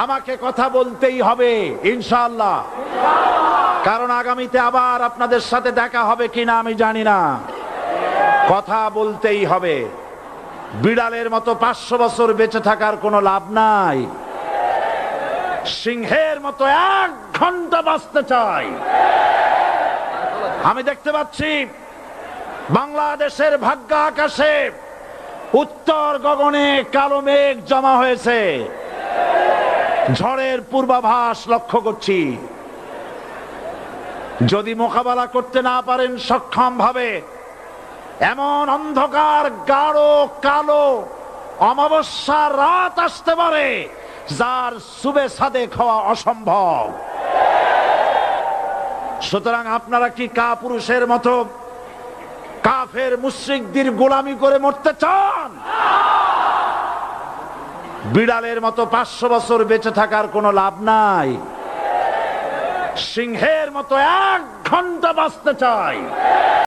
আমাকে কথা বলতেই হবে ইনশাআল্লাহ, কারণ আগামীতে আবার আপনাদের সাথে দেখা হবে কিনা আমি জানি না। কথা বলতেই হবে। বিড়ালের মতো 500 বছর বেঁচে থাকার কোনো লাভ নাই। সিংহের মতো 1 ঘন্টা বাঁচতে চাই। আমি দেখতে পাচ্ছি বাংলাদেশের ভাগ্য আকাশে উত্তর গগনে কালো মেঘ জমা হয়েছে। ঝড়ের পূর্বাভাস লক্ষ্য করছি। যদি মোকাবেলা করতে না পারেন সক্ষম ভাবে, এমন অন্ধকার গাঢ় কালো অমাবস্যার রাত আসতে পারে যার সুবে সাদেক হওয়া অসম্ভব। সুতরাং আপনারা কি কাপুরুষের মতো কাফের মুশরিকদের গোলামি করে মরতে চান? বিড়ালের মতো 500 বছর বেঁচে থাকার কোনো লাভ নাই। সিংহের মতো 1 ঘন্টা বাঁচতে চাই।